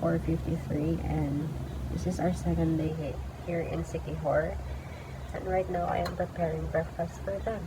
4:53, and this is our second day here in Siquijor. And right now, I am preparing breakfast for them.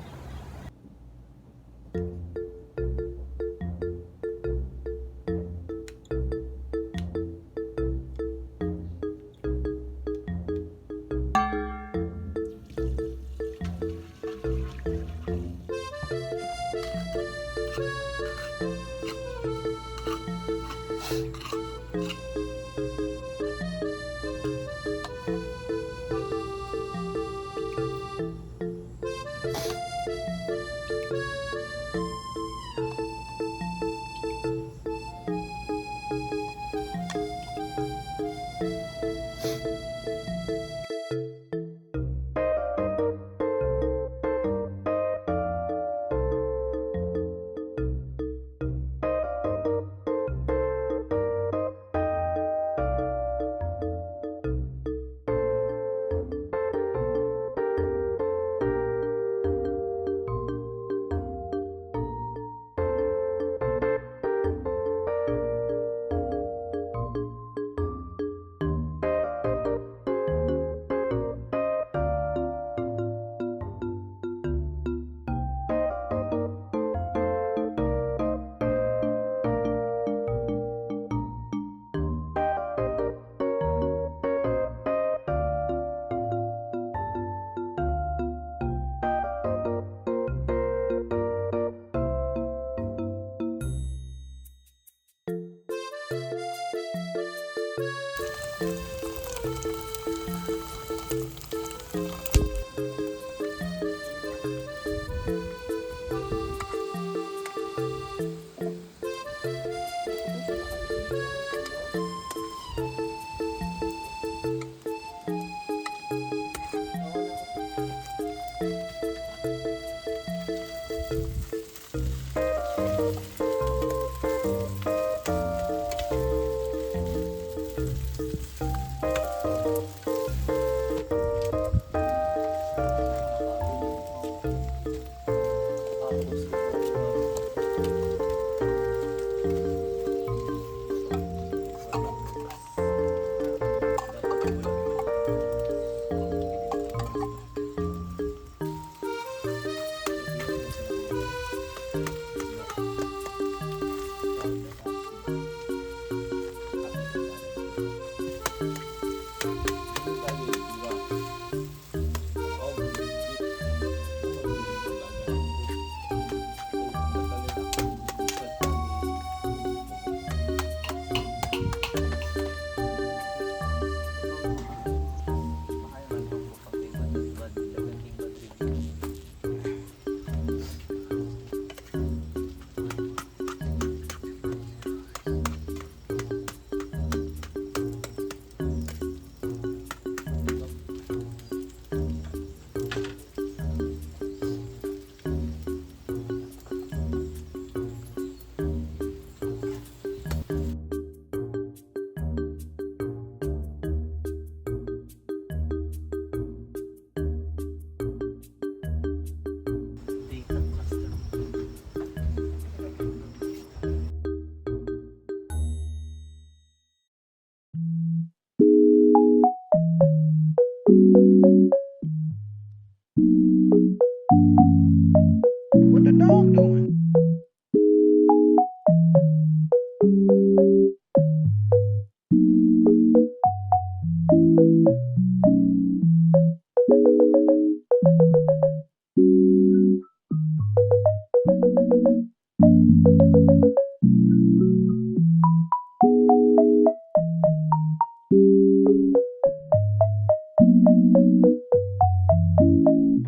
What the dog doing?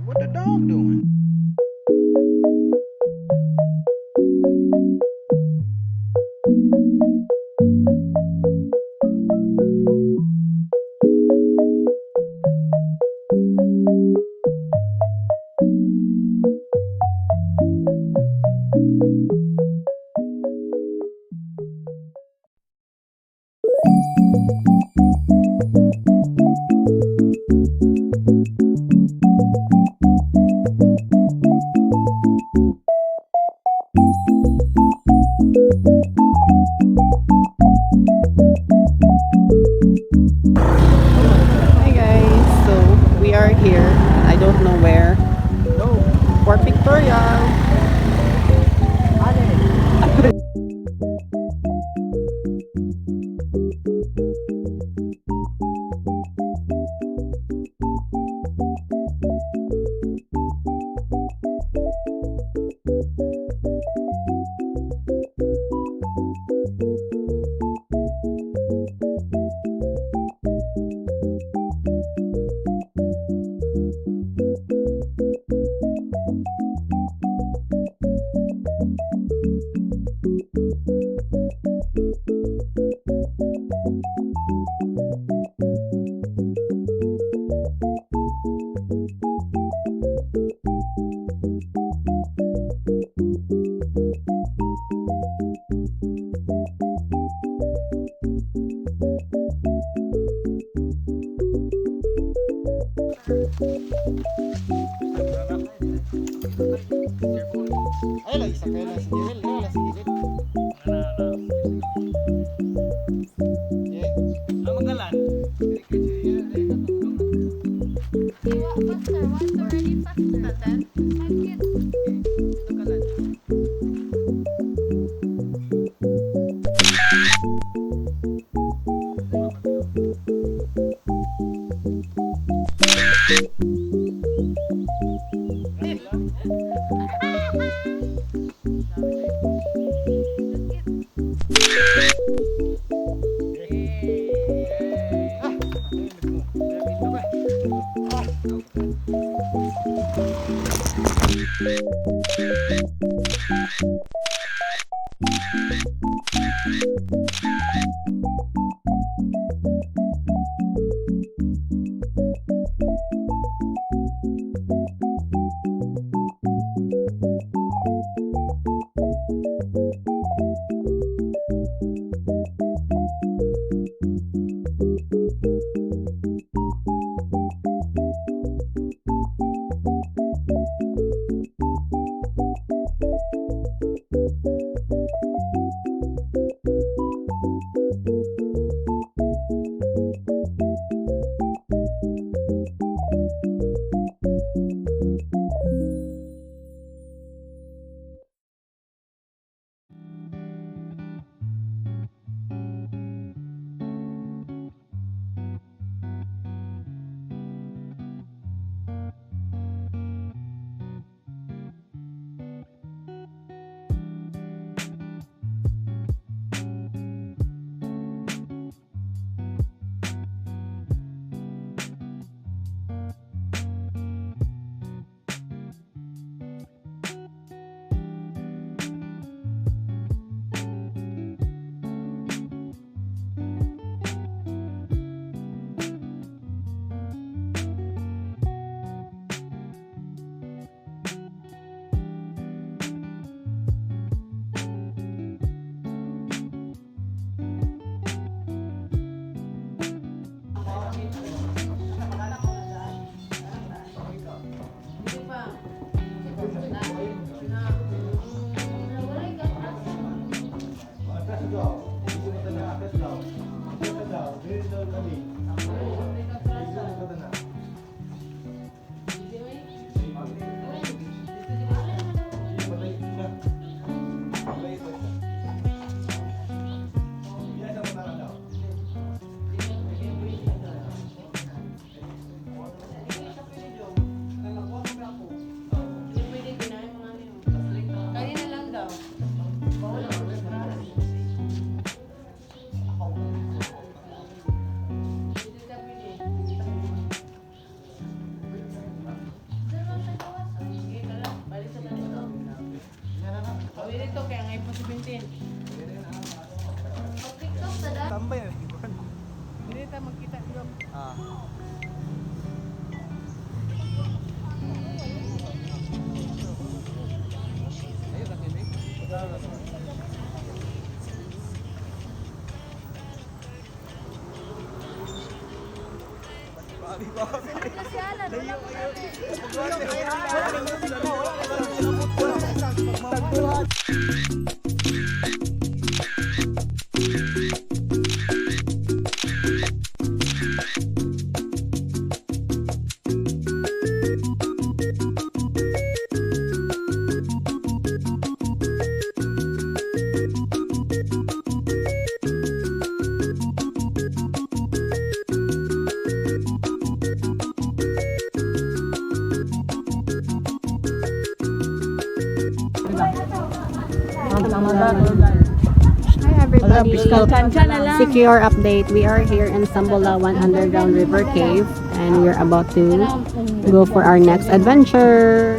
What the dog doing? are here. I don't know where. For pictorial. Ay, lagi sa kaya si Jirel, na si Jirel. Magalan. Faster, want to ready faster than I get. Tambay na. Hindi tayo magkita dito. Ah. Hi everybody. Secure update. We are here in Sambulawan Underground River Cave and we're about to go for our next adventure.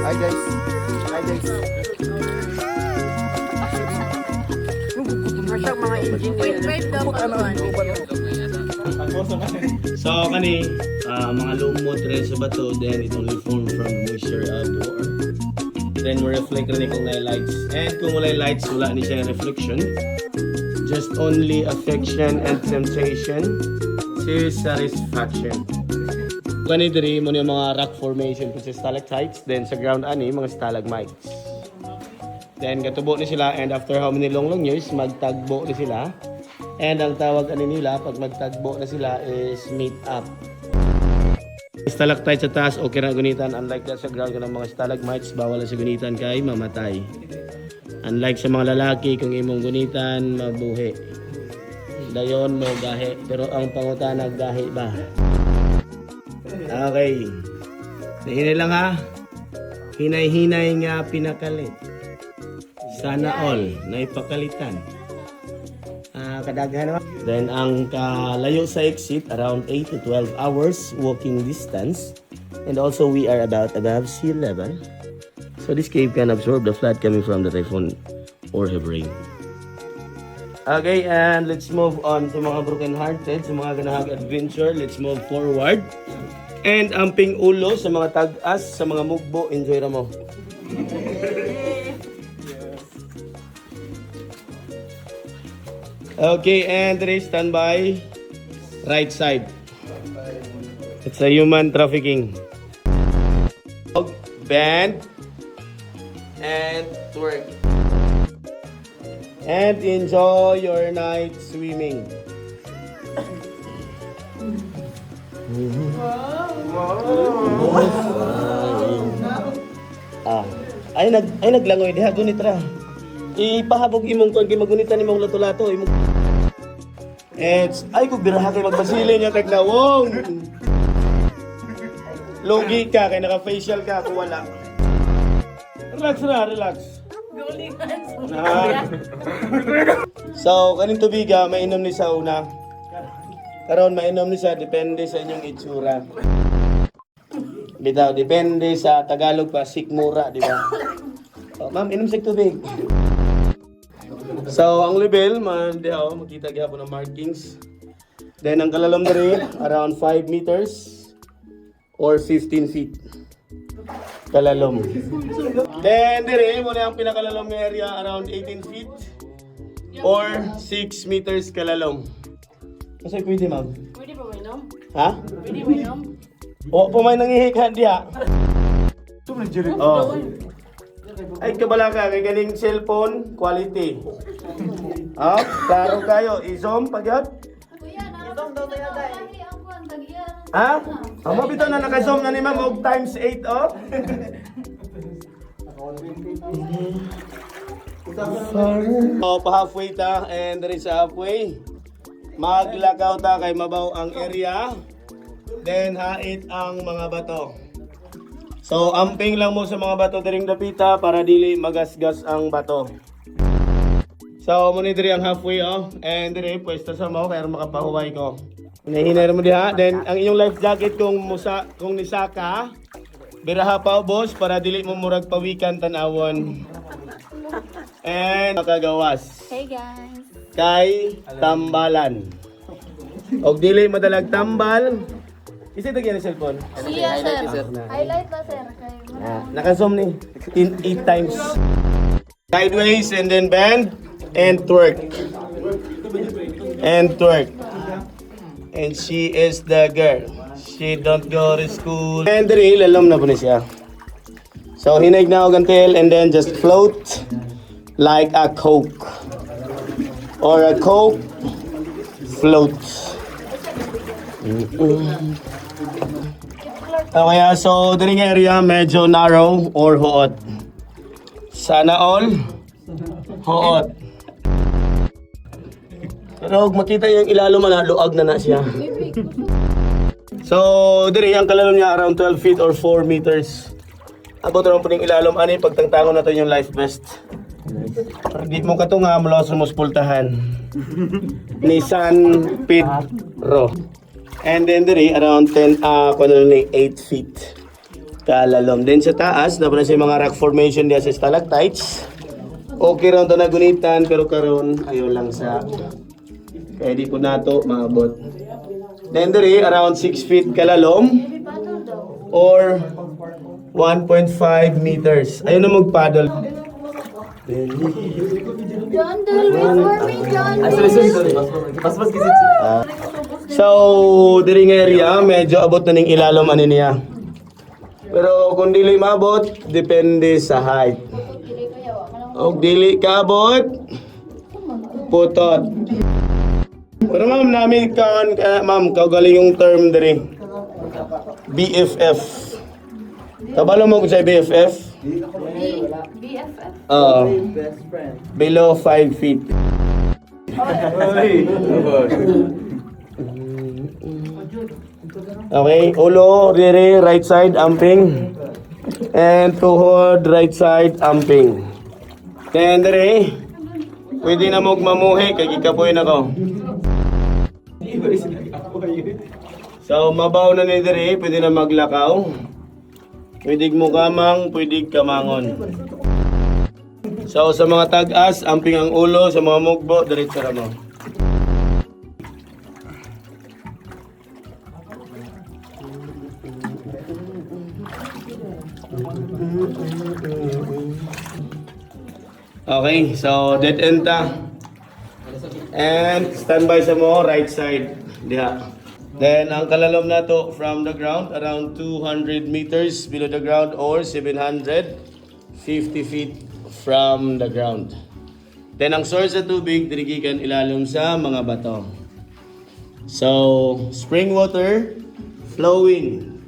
Hi guys. Hi guys. So kani mga lumot rin sa bato, then it only formed from moisture outdoor. Then we reflect rin kung may lights. And kung wala lights, wala ni siya reflection. Just only affection and temptation to satisfaction. Kani diri mo yung mga rock formation kung sa stalactites, then sa ground ani mga stalagmites. Then katubo ni sila, and after how many long years magtagbo ni sila. And ang tawag ani nila pag magtagbo na sila is meet up. Stalactite sa taas okay na gunitan, unlike that sa ground ng mga stalagmites bawal na sa gunitan kay mamatay. Unlike sa mga lalaki kung imong gunitan mabuhi. Dayon mo gahi, pero ang pangutana gahi ba? Okay. Hinay lang ha. Hinay-hinay nga pinakalit. Sana all na ipakalitan. Kadaghan naman. Then ang kalayo sa exit around 8 to 12 hours walking distance. And also we are about above sea level. So this cave can absorb the flood coming from the typhoon or heavy rain. Okay, and let's move on to mga broken hearted, sa mga ganahag adventure. Let's move forward. And amping ulo sa mga tag-as, sa mga mugbo, enjoy ra mo. Okay, and ready, stand by. Right side. It's a human trafficking. Bend and twerk. And enjoy your night swimming. Ay naglangoy diha gunitra. Ipahabog imong kon kay magunitan imong lato-lato imong. Ay ko biraha kay magbasili niya tag nawong. Logi ka kay naka-facial ka kung wala. Relax na, relax. So, kaning tubiga, mainom ni sa una. Karon mainom ni sa, depende sa inyong itsura. Bitaw, depende sa Tagalog pa, sikmura, di ba? Oh, ma'am, inom sa tubig. So, ang level, makita gyapon ng markings. Then, ang kalalom diri, around 5 meters or 15 feet. Kalalom. Then, dire, muna ang pinakalalom na area, around 18 feet or 6 meters kalalom. Kasi pwede, ma'am? Pwede ba mainom? Ha? Pwede mainom? O, pumay nangihikan diha. Oh. Ay, kabala ka, kay galing cellphone, quality. Ah, klaro kayo. I-zoom, pagyat. Kuya, na-zoom daw tayo dahil. Ang kuwan, tag-iyan. Ha? Ang mabito na naka-zoom na ni ma'am, og times 8, oh. Oh, pa-halfway ta, and there is a halfway. Maglakaw ta kay mabaw ang area. Then, hait ang mga bato. So, amping lang mo sa mga bato diring dapita para dili magasgas ang bato. So, muna diri ang halfway, oh. And diri, pwesto sa mo, kaya makapahuway ko. Hinahinay mo diha. Then, ang inyong life jacket kung nisaka, biraha pa, boss, para dili mo murag pawikan tanawon. And, makagawas. Hey guys. Kay tambalan. Og dili madalag tambal. Isa tagyan ang cellphone. Siya, sir. Highlight ba, sir? Naka-zoom ni. 8 times. Sideways and then bend and twerk. And twerk. And she is the girl. She don't go to school. And diri, lalom na po ni siya. So hinay na og until and then just float like a Coke. Or a Coke float. Okay, so diri nga area medyo narrow or huot. Sana all huot. Pero kung makita yung ilalom na luag na siya. So diri ang kalalom niya around 12 feet or 4 meters. Abot ron po ning ilalom ani pagtangtangon natin yung life vest. Hindi mo katunga mula sa muspultahan. Nissan Pedro. And then diri around 8 feet kalalom. Then sa taas, dapat na siya mga rock formation diya sa stalactites. Okay ron to nagunitan pero karon ayo lang sa kaya di ko nato maabot. Then diri around 6 feet kalalom or 1.5 meters. Ayun na mag-paddle. John, dahil for me, John. So, diri nga area, medyo abot na ning ilalom ani niya. Pero kung dili maabot, depende sa height. Og dili kaabot, putot. Pero ma'am, namin kan, ma'am, kaugaling yung term diri. BFF. Kabalo mo ko sa BFF? BFF. Below 5 feet. Okay, ulo, riri, right side, amping. And tuhod, right side, amping. Then, diri, pwede na mong mamuhi, kay kikapoy na ko. So, mabaw na ni diri, pwede na maglakaw. Pwede mo kamang, pwede kamangon. So, sa mga tag-as, amping ang ulo, sa mga mugbo, diretso ra mo. Okay, so dead end ta. And standby sa mo, right side. Diha. Then, ang kalalom na to from the ground, around 200 meters below the ground or 750 feet from the ground. Then, ang source sa tubig, dirigikan ilalom sa mga bato. So, spring water flowing.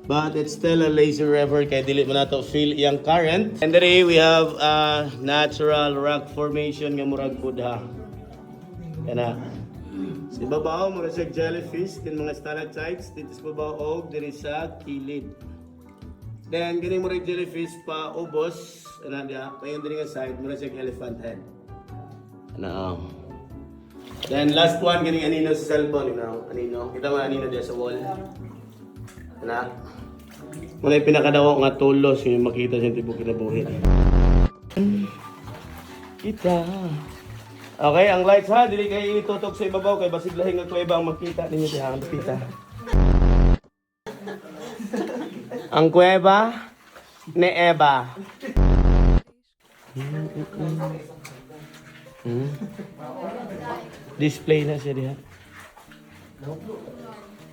But it's still a lazy river, kaya dili mo na to feel iyang current. And today, we have a natural rock formation nga murag pudha. Yan na. Sa ibabaw, mga sa jellyfish, din mga stalactites, dito sa babaw og diri sa kilid. Then, ganing mga jellyfish pa ubos, ano diya, payon diri nga side, mga sa elephant head. Ano. Then, last one, ganing anino sa cellphone, you know, anino. Kita mo anino diya sa wall. Ano. Muna yung pinakadawa nga tulos, yung makita siya tipo kinabuhi. Kita. Okay, ang lights ha, dili kayo itutok sa ibabaw kay basig lahing ang kuweba ang makita ninyo diha ang makita. Ang kuweba ni Eva. Display na siya diha.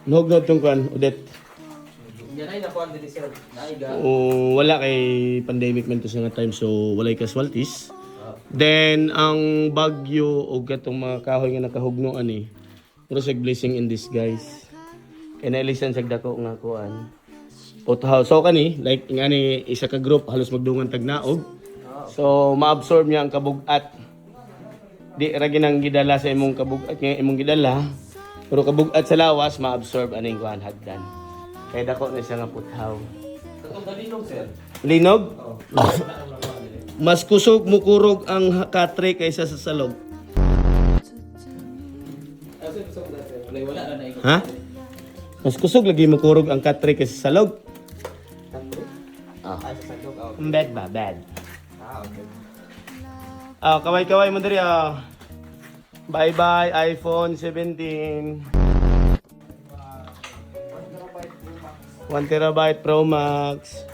Nugnod tong kan, udet. Wala kay pandemic man to sa nga time so walay casualties. Then, ang bagyo o katong mga kahoy nga nakahugno ani, mura sa blessing in disguise. Kaya nailisan sa dako nga kuan. Pothaw. So kani, like nga ni isa ka group halos magdungan tagnaog. So maabsorb niya ang kabugat. Di ra ginang gidala sa imong kabugat nga imong gidala. Pero kabugat sa lawas maabsorb aning kuan hagdan. Kaya dako na siya nga pothaw. Katong linog sir. Linog? Mas kusog mukurog ang katre kaysa sa salog. Ha? Mas kusog lagi mukurog ang katre kaysa sa salog. Bad ba? Bad. Kaway-kaway mo diri ah. Bye-bye iPhone 17. 1 terabyte Pro Max.